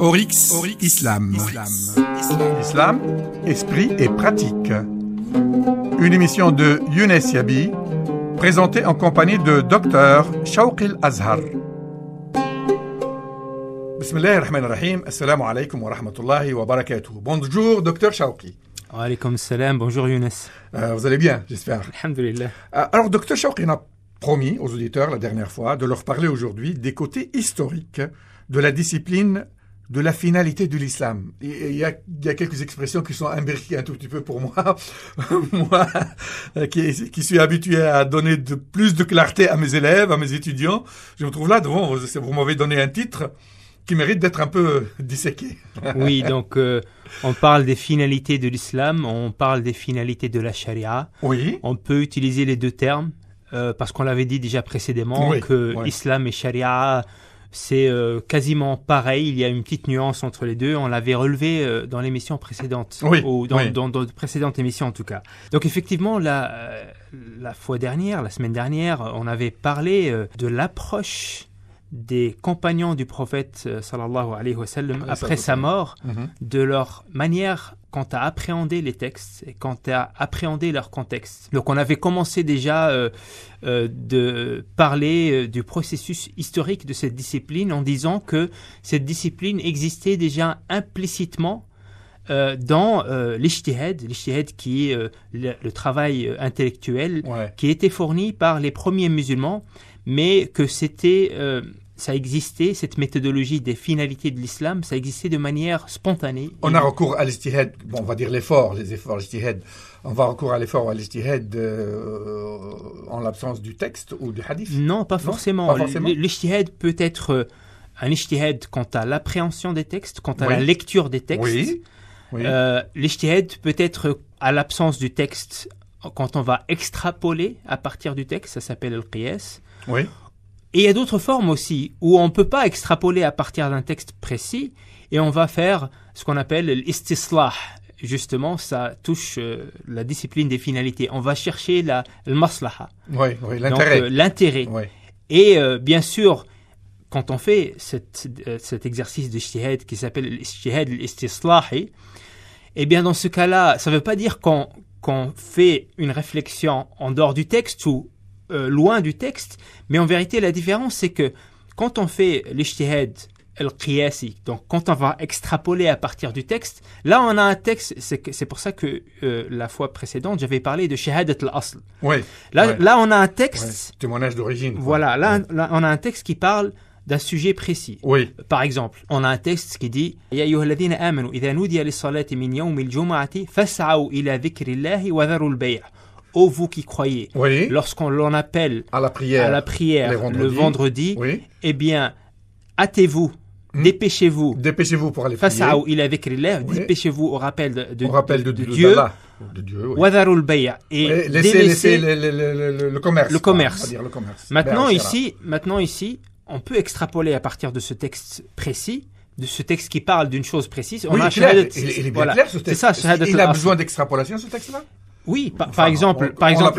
Oryx Islam. Islam, esprit et pratique. Une émission de Younes Yabi, présentée en compagnie de Dr Shawqi Al-Azhar. Bismillahirrahmanirrahim. Assalamu alaikum wa rahmatullahi wa barakatuh. Bonjour, Dr Shawqi. Wa alaykoum salam. Bonjour Younes. Vous allez bien, j'espère. Alhamdulillah. Alors, Dr Shawqi, on a promis aux auditeurs la dernière fois de leur parler aujourd'hui des côtés historiques de la discipline de la finalité de l'islam. Il y a quelques expressions qui sont imbriquées un tout petit peu pour moi. Moi, qui suis habitué à donner plus de clarté à mes élèves, à mes étudiants, je me trouve là devant, vous m'avez donné un titre qui mérite d'être un peu disséqué. Oui, donc on parle des finalités de l'islam, on parle des finalités de la charia. Oui. On peut utiliser les deux termes, parce qu'on l'avait dit déjà précédemment, islam et charia, c'est quasiment pareil. Il y a une petite nuance entre les deux. On l'avait relevé dans l'émission précédente, ou dans de précédentes émissions en tout cas. Donc effectivement, la semaine dernière, on avait parlé de l'approche des compagnons du prophète sallallahu alayhi wa sallam après sa mort, de leur manière quant à appréhender les textes et quant à appréhender leur contexte. Donc on avait commencé déjà de parler du processus historique de cette discipline en disant que cette discipline existait déjà implicitement dans l'ijtihad qui est le travail intellectuel qui était fourni par les premiers musulmans, mais que ça existait, cette méthodologie des finalités de l'islam, ça existait de manière spontanée. On a recours à l'ijtihad, on va dire les efforts l'ijtihad. On va recours à l'effort, à l'ijtihad en l'absence du texte ou du hadith? Non, pas forcément. L'ijtihad peut être un ijtihad quant à l'appréhension des textes, quant à la lecture des textes. Oui. L'ijtihad peut être à l'absence du texte quand on va extrapoler à partir du texte, ça s'appelle le qiyas. Oui. Et il y a d'autres formes aussi où on ne peut pas extrapoler à partir d'un texte précis et on va faire ce qu'on appelle l'istislah. Justement, ça touche la discipline des finalités. On va chercher le maslaha. Oui, l'intérêt. Donc, l'intérêt. Oui. Et bien sûr, quand on fait cet exercice de ijtihad qui s'appelle l'ijtihad al-istislahi, eh bien dans ce cas-là, ça ne veut pas dire qu'on fait une réflexion en dehors du texte ou loin du texte, mais en vérité la différence c'est que quand on fait l'ijtihad al-qiyasi, donc quand on va extrapoler à partir du texte, là on a un texte, c'est pour ça que la fois précédente j'avais parlé de shahadat al-asl. Là on a un texte, témoignage d'origine. Voilà, là on a un texte qui parle d'un sujet précis. Par exemple, on a un texte qui dit Ya ayyuhalladhina amanu idha nudiya lis-salati min yawmil jumu'ati fas'au ila dhikrillahi wa dharul bay'. Ô vous qui croyez, lorsqu'on l'en appelle à la prière le vendredi, eh bien, hâtez-vous, dépêchez-vous pour aller prier. Fas'au ila dhikrillah, dépêchez-vous au rappel de Dieu. Wadharul bay' et laissez le commerce. Maintenant ici, on peut extrapoler à partir de ce texte précis, de ce texte qui parle d'une chose précise. Il est bien clair ce texte. C'est ça, il a besoin d'extrapolation ce text-là? Oui, par exemple,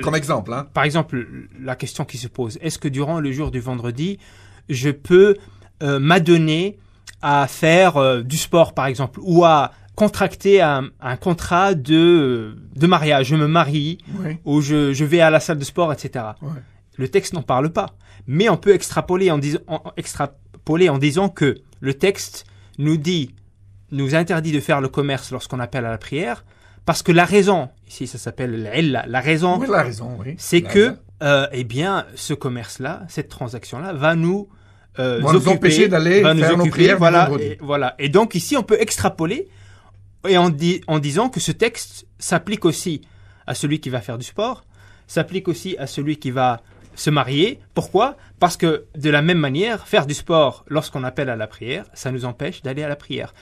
comme exemple, hein. Par exemple, la question qui se pose, est-ce que durant le jour du vendredi, je peux m'adonner à faire du sport, par exemple, ou à contracter un contrat de mariage, je me marie, ou je vais à la salle de sport, etc. Le texte n'en parle pas, mais on peut extrapoler en disant que le texte nous interdit de faire le commerce lorsqu'on appelle à la prière. Parce que la raison, ici ça s'appelle la raison, c'est que eh bien ce commerce-là, cette transaction-là va nous empêcher d'aller faire nos prières vendredi. Et donc ici on peut extrapoler et en disant que ce texte s'applique aussi à celui qui va faire du sport, s'applique aussi à celui qui va se marier. Pourquoi ? Parce que de la même manière, faire du sport lorsqu'on appelle à la prière, ça nous empêche d'aller à la prière.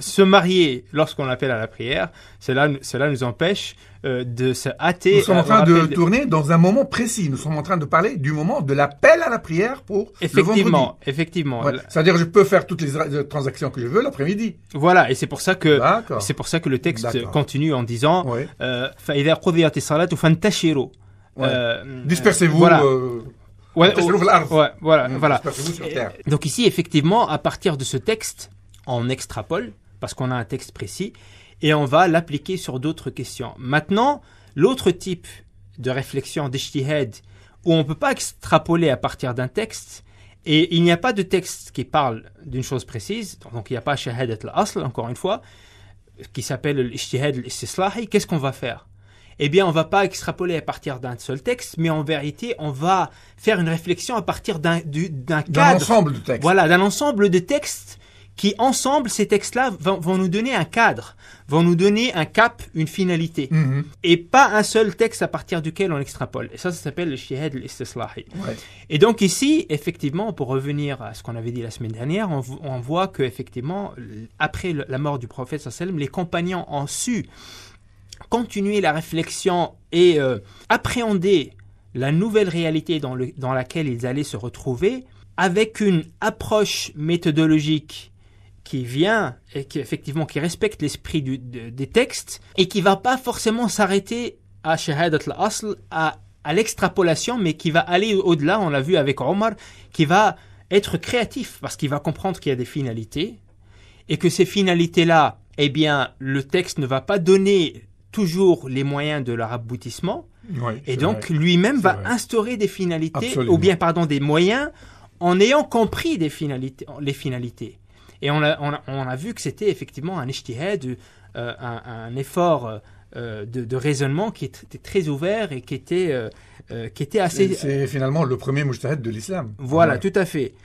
Se marier lorsqu'on appelle à la prière, cela nous empêche de se hâter. Nous sommes en train de tourner dans un moment précis. Nous sommes en train de parler du moment de l'appel à la prière pour le vendredi. Effectivement. C'est-à-dire je peux faire toutes les transactions que je veux l'après-midi. Voilà, et c'est pour ça que le texte continue en disant فَإِذَا قُضِيَتِ الصَّلَاةُ فَانْتَشِرُوا. Dispersez-vous. voilà. Donc ici, effectivement, à partir de ce texte, on extrapole, parce qu'on a un texte précis, et on va l'appliquer sur d'autres questions. Maintenant, l'autre type de réflexion d'ijtihad, où on ne peut pas extrapoler à partir d'un texte, et il n'y a pas de texte qui parle d'une chose précise, donc il n'y a pas shahadat al-asl, encore une fois, qui s'appelle l'ijtihad al-istislahi. Qu'est-ce qu'on va faire ? Eh bien, on ne va pas extrapoler à partir d'un seul texte, mais en vérité, on va faire une réflexion à partir d'un cadre. D'un ensemble de textes. Voilà, d'un ensemble de textes qui, ensemble, ces textes-là vont nous donner un cadre, vont nous donner un cap, une finalité. Mm-hmm. Et pas un seul texte à partir duquel on extrapole. Et ça s'appelle le l'ijtihad al-istislahi. Ouais. Et donc ici, effectivement, pour revenir à ce qu'on avait dit la semaine dernière, on voit qu'effectivement, après la mort du prophète sallallahu alayhi wa sallam, les compagnons ont su continuer la réflexion et appréhender la nouvelle réalité dans laquelle ils allaient se retrouver avec une approche méthodologique qui vient et qui respecte l'esprit des textes et qui va pas forcément s'arrêter à shahadat al-asl, à l'extrapolation, mais qui va aller au-delà, on l'a vu avec Omar, qui va être créatif parce qu'il va comprendre qu'il y a des finalités et que ces finalités-là, eh bien, le texte ne va pas donner toujours les moyens de leur aboutissement, et donc lui-même va instaurer des finalités, des moyens, en ayant compris les finalités. Et on a vu que c'était effectivement un ijtihad, un effort de raisonnement qui était très ouvert et qui était assez... C'est finalement le premier mujtahid de l'islam. Voilà, tout à fait.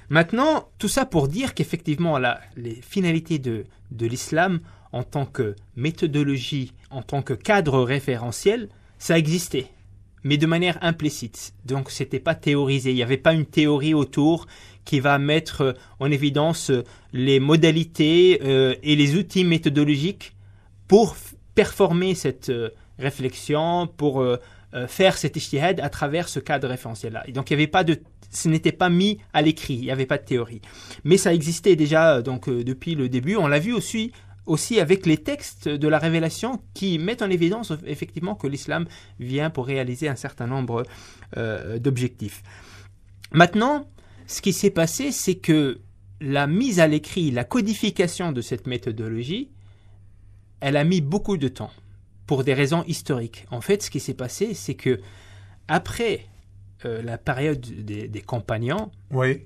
Maintenant, tout ça pour dire qu'effectivement, les finalités de l'islam en tant que méthodologie, en tant que cadre référentiel, ça existait, mais de manière implicite. Donc, ce n'était pas théorisé. Il n'y avait pas une théorie autour qui va mettre en évidence les modalités et les outils méthodologiques pour performer cette réflexion, pour faire cet ijtihad à travers ce cadre référentiel-là. Et donc, ce n'était pas mis à l'écrit, il n'y avait pas de théorie. Mais ça existait déjà depuis le début. On l'a vu aussi avec les textes de la révélation qui mettent en évidence effectivement que l'islam vient pour réaliser un certain nombre d'objectifs. Maintenant, ce qui s'est passé, c'est que la mise à l'écrit, la codification de cette méthodologie, elle a mis beaucoup de temps pour des raisons historiques. En fait, ce qui s'est passé, c'est que après la période des compagnons, il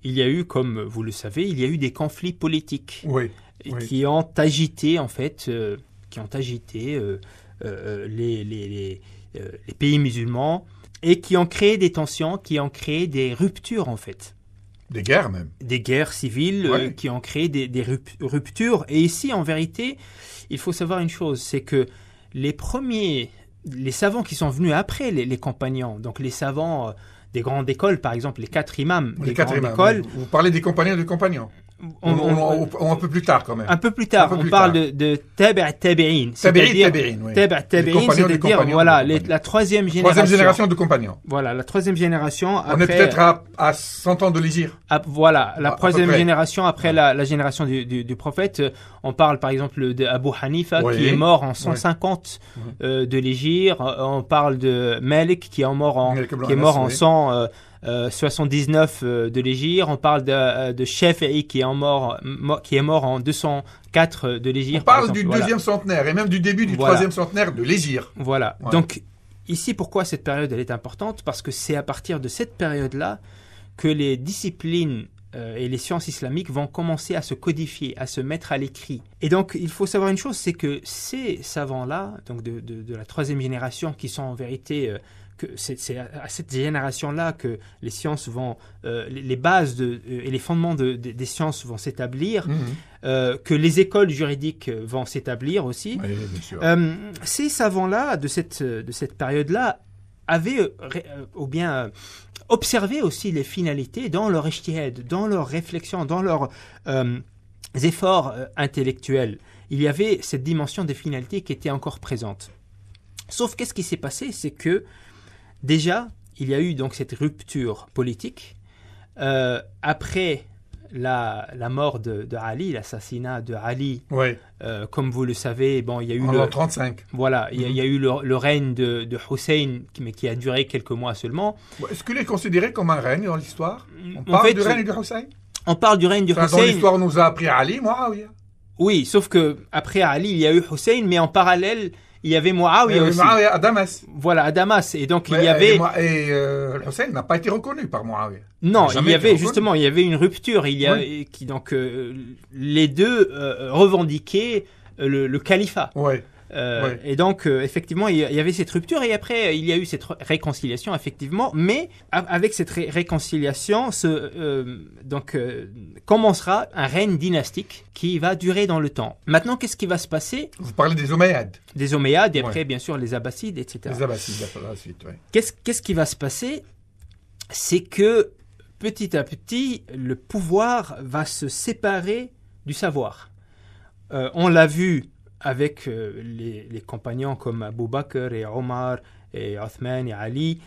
y a eu, comme vous le savez, des conflits politiques. Qui ont agité les pays musulmans et qui ont créé des tensions, qui ont créé des ruptures en fait. Des guerres même. Des guerres civiles qui ont créé des ruptures. Et ici, en vérité, il faut savoir une chose, c'est que les savants qui sont venus après les compagnons, donc les savants des grandes écoles, par exemple les 4 imams des grandes écoles. Vous parlez des compagnons des compagnons. Un peu plus tard quand même. Un peu plus tard, on parle de tabi'in. Tabi'in, c'est-à-dire la troisième génération de compagnons. Voilà, la troisième génération. On est peut-être à 100 ans de l'hégire. Voilà, la troisième génération après la génération du prophète. On parle par exemple d'Abu Hanifa qui est mort en 150 de l'hégire. On parle de Malik qui est mort en 179 de l'hégire. On parle de Shafi'i qui est mort en 204 de l'hégire. On parle du deuxième centenaire et même du début du troisième centenaire de l'hégire. Voilà. Donc ici, pourquoi cette période elle est importante ? Parce que c'est à partir de cette période-là que les disciplines et les sciences islamiques vont commencer à se codifier, à se mettre à l'écrit. Et donc, il faut savoir une chose, c'est que ces savants-là, donc de la troisième génération, qui sont en vérité... c'est à cette génération-là que les sciences vont... les bases et les fondements des sciences vont s'établir, que les écoles juridiques vont s'établir aussi. Oui, bien sûr. Ces savants-là, de cette période-là, avaient observé aussi les finalités dans leur ijtihad, dans leurs réflexions, dans leurs efforts intellectuels. Il y avait cette dimension des finalités qui était encore présente. Sauf qu'est-ce qui s'est passé, c'est que déjà, il y a eu donc cette rupture politique après la mort de Ali, l'assassinat de Ali, ouais. Comme vous le savez, bon, il y a eu en l'an 35. Voilà, il y a eu le règne de Hussein, mais qui a duré quelques mois seulement. Est-ce qu'il est considéré comme un règne dans l'histoire? On parle du règne de Hussein? On parle du règne de Hussein. Dans l'histoire, on nous a appris Ali, Muawiyah. Oui, sauf que après Ali, il y a eu Hussein, mais en parallèle, il y avait Muawiyah aussi. Muawiyah à Damas. Voilà, à Damas. Et donc, il y avait... Hussein n'a pas été reconnu par Muawiyah. Non, il y avait justement, il y avait une rupture. Donc, les deux revendiquaient le califat. Ouais. Et donc, effectivement, il y avait cette rupture et après, il y a eu cette réconciliation, effectivement. Mais avec cette réconciliation, commencera un règne dynastique qui va durer dans le temps. Maintenant, qu'est-ce qui va se passer? Vous parlez des Omeyyades. Des Omeyyades et après, bien sûr, les Abbassides, etc. Les Abbassides, par la suite, oui. Qu'est-ce qui va se passer? C'est que petit à petit, le pouvoir va se séparer du savoir. On l'a vu avec les compagnons comme Abu Bakr et Omar et Othman et Ali,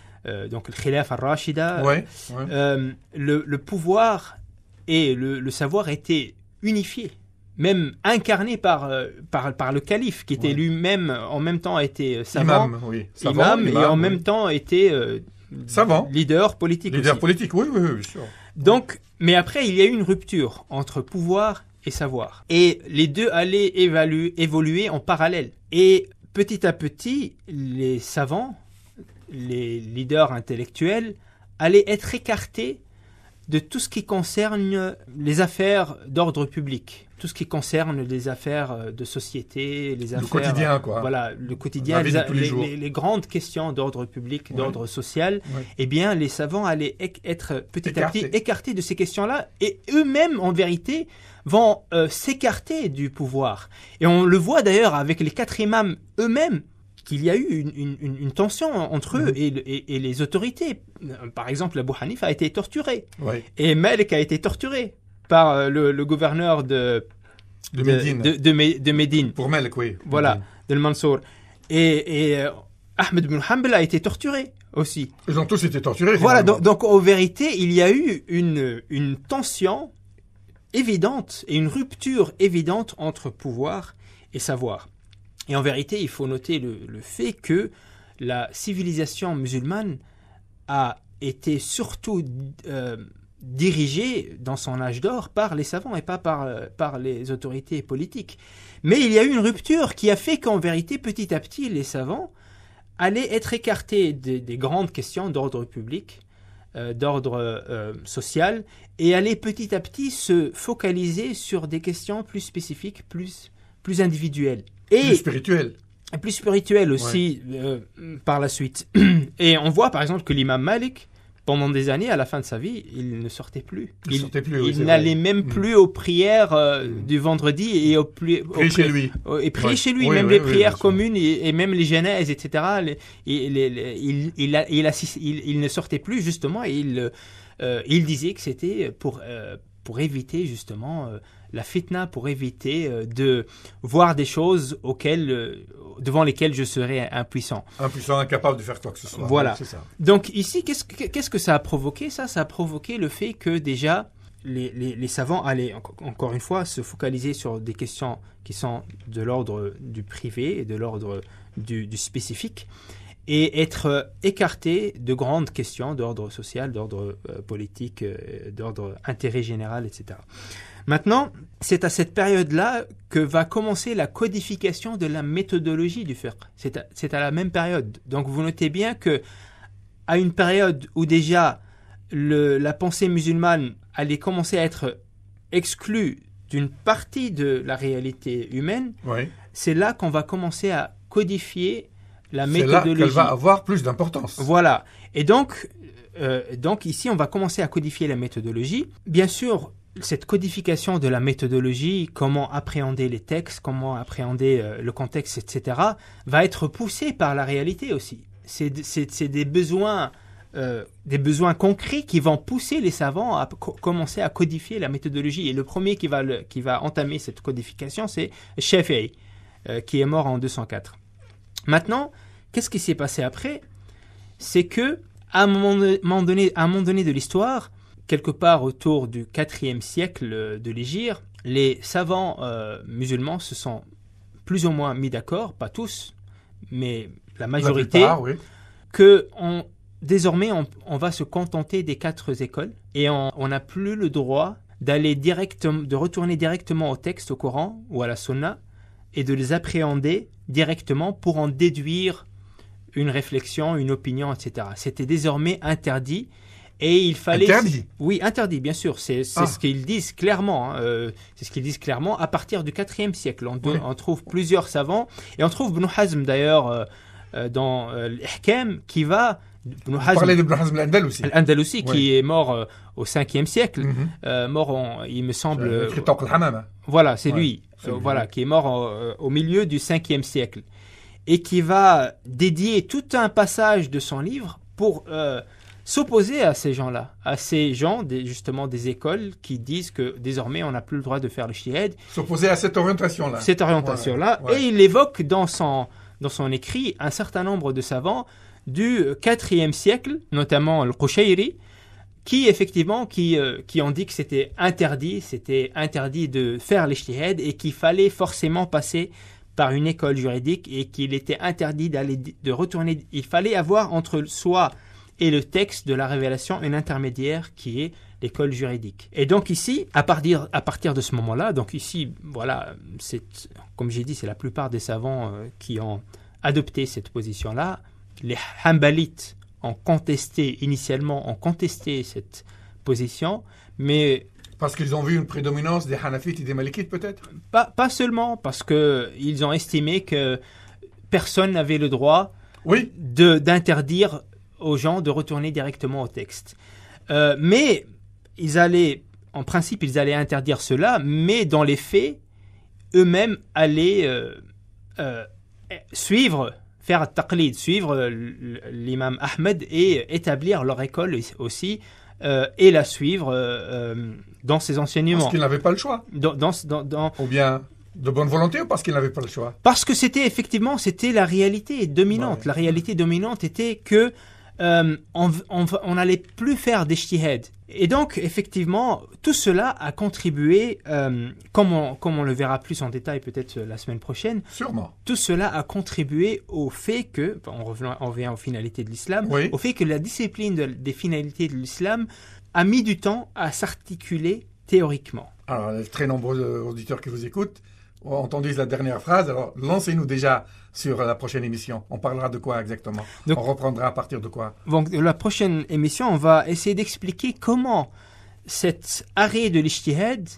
donc le Khilaf al-Rashida, le pouvoir et le savoir étaient unifiés, même incarnés par le calife, qui était lui-même, en même temps, était savant, imam et en même temps était savant, leader politique. Leader politique, oui, bien sûr. Donc, mais après, il y a eu une rupture entre pouvoir et savoir. Et les deux allaient évoluer en parallèle. Et petit à petit, les savants, les leaders intellectuels, allaient être écartés de tout ce qui concerne les affaires d'ordre public, tout ce qui concerne les affaires de société, les affaires... Le quotidien, quoi. Voilà, le quotidien, les grandes questions d'ordre public, d'ordre social. Eh bien, les savants allaient être petit à petit écartés de ces questions-là et eux-mêmes, en vérité, vont s'écarter du pouvoir. Et on le voit d'ailleurs avec les 4 imams eux-mêmes, qu'il y a eu une tension entre eux et les autorités. Par exemple, Abu Hanifa a été torturé. Et Malik a été torturé par le gouverneur de Médine. Pour Malik, oui. Voilà, de Mansour. Et Ahmed ibn Hanbal a été torturé aussi. Ils ont tous été torturés. Voilà, donc en vérité, il y a eu une tension évidente et une rupture évidente entre pouvoir et savoir. Et en vérité, il faut noter le fait que la civilisation musulmane a été surtout dirigée dans son âge d'or par les savants et pas par les autorités politiques. Mais il y a eu une rupture qui a fait qu'en vérité, petit à petit, les savants allaient être écartés des grandes questions d'ordre public, d'ordre social, et allaient petit à petit se focaliser sur des questions plus spécifiques, plus individuelles. Plus spirituel. Plus spirituel aussi par la suite. Et on voit par exemple que l'imam Malik, pendant des années, à la fin de sa vie, il ne sortait plus. Il n'allait même plus aux prières du vendredi et prier chez lui. Et prier chez lui, même les prières communes et même les genèses, etc. Il ne sortait plus justement et il disait que c'était pour éviter justement la fitna, pour éviter de voir des choses devant lesquelles je serais impuissant. Impuissant, incapable de faire quoi que ce soit. Voilà. C'est ça. Donc ici, qu'est-ce que ça a provoqué? Ça a provoqué le fait que déjà, les savants allaient, encore une fois, se focaliser sur des questions qui sont de l'ordre du privé et de l'ordre du spécifique, et être écartés de grandes questions d'ordre social, d'ordre politique, d'ordre intérêt général, etc. Maintenant, c'est à cette période-là que va commencer la codification de la méthodologie du fiqh. C'est à la même période. Donc vous notez bien que à une période où déjà la pensée musulmane allait commencer à être exclue d'une partie de la réalité humaine, c'est là qu'on va commencer à codifier la méthodologie. C'est là qu'elle va avoir plus d'importance. Voilà. Et donc ici, on va commencer à codifier la méthodologie. Bien sûr, cette codification de la méthodologie, comment appréhender les textes, comment appréhender le contexte, etc., va être poussée par la réalité aussi. C'est des besoins concrets qui vont pousser les savants à commencer à codifier la méthodologie. Et le premier qui va entamer cette codification, c'est Shafi'i, qui est mort en 204. Maintenant, qu'est-ce qui s'est passé après? C'est que à un moment donné de l'histoire, quelque part autour du 4e siècle de l'Hégire, les savants musulmans se sont plus ou moins mis d'accord, pas tous, mais la majorité, que désormais on va se contenter des 4 écoles et on n'a plus le droit de retourner directement au texte, au Coran ou à la Sunna et de les appréhender directement pour en déduire une réflexion, une opinion, etc. C'était désormais interdit. Et il fallait... Interdit ? Oui, interdit, bien sûr. C'est ce qu'ils disent clairement. C'est ce qu'ils disent clairement à partir du 4e siècle. On trouve plusieurs savants. Et on trouve Ibn Hazm, d'ailleurs, dans l'Ihkam, qui va... Vous parlez d'Ibn Hazm l'Andalousi. L'Andalousi, qui est mort au 5e siècle. Mort, il me semble... Voilà, c'est lui. Voilà, qui est mort au milieu du 5e siècle. Et qui va dédier tout un passage de son livre pour... s'opposer à ces gens-là, à ces gens justement des écoles qui disent que désormais on n'a plus le droit de faire le ijtihad. S'opposer à cette orientation-là. Cette orientation-là. Ouais. Et il évoque dans son écrit un certain nombre de savants du 4e siècle, notamment le Qushayri, qui effectivement qui ont dit que c'était interdit de faire l'ijtihad et qu'il fallait forcément passer par une école juridique et qu'il était interdit de retourner. Il fallait avoir entre soi et le texte de la révélation, un intermédiaire qui est l'école juridique. Et donc ici, à partir de ce moment-là, donc ici, voilà, comme j'ai dit, c'est la plupart des savants qui ont adopté cette position-là. Les Hanbalites initialement ont contesté cette position, mais... Parce qu'ils ont vu une prédominance des Hanafites et des Malikites, peut-être ? Pas seulement, parce qu'ils ont estimé que personne n'avait le droit d'interdire aux gens de retourner directement au texte. Mais en principe, ils allaient interdire cela, mais dans les faits, eux-mêmes allaient faire taqlid, suivre l'imam Ahmed et établir leur école aussi, et la suivre dans ses enseignements. Parce qu'ils n'avaient pas le choix. Ou bien... De bonne volonté ou parce qu'ils n'avaient pas le choix ? Parce que c'était la réalité dominante. Ouais. La réalité dominante était que on n'allait plus faire d'ijtihad. Et donc, effectivement, tout cela a contribué, comme on le verra plus en détail peut-être la semaine prochaine. Sûrement. Tout cela a contribué au fait que, on revient aux finalités de l'islam, au fait que la discipline des finalités de l'islam a mis du temps à s'articuler théoriquement. Alors, les très nombreux auditeurs qui vous écoutent ont entendu la dernière phrase. Alors, lancez-nous déjà sur la prochaine émission. On parlera de quoi exactement ? Donc, on reprendra à partir de quoi ? Donc, la prochaine émission, on va essayer d'expliquer comment cet arrêt de l'ijtihad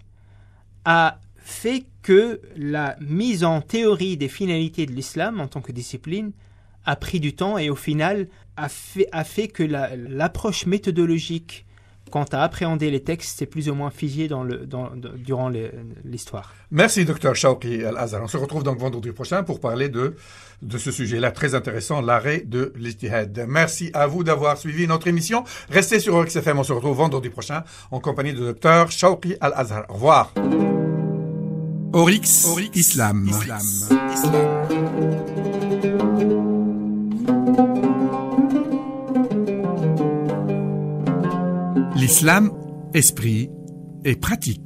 a fait que la mise en théorie des finalités de l'islam en tant que discipline a pris du temps et au final a fait que l'approche méthodologique quant à appréhender les textes, c'est plus ou moins figé durant l'histoire. Merci, Dr Shawqi Al-Azhar. On se retrouve donc vendredi prochain pour parler de ce sujet-là très intéressant, l'arrêt de l'ijtihad. Merci à vous d'avoir suivi notre émission. Restez sur Oryx FM. On se retrouve vendredi prochain en compagnie de Dr Shawqi Al-Azhar. Au revoir. Oryx Islam. L'islam, esprit et pratique.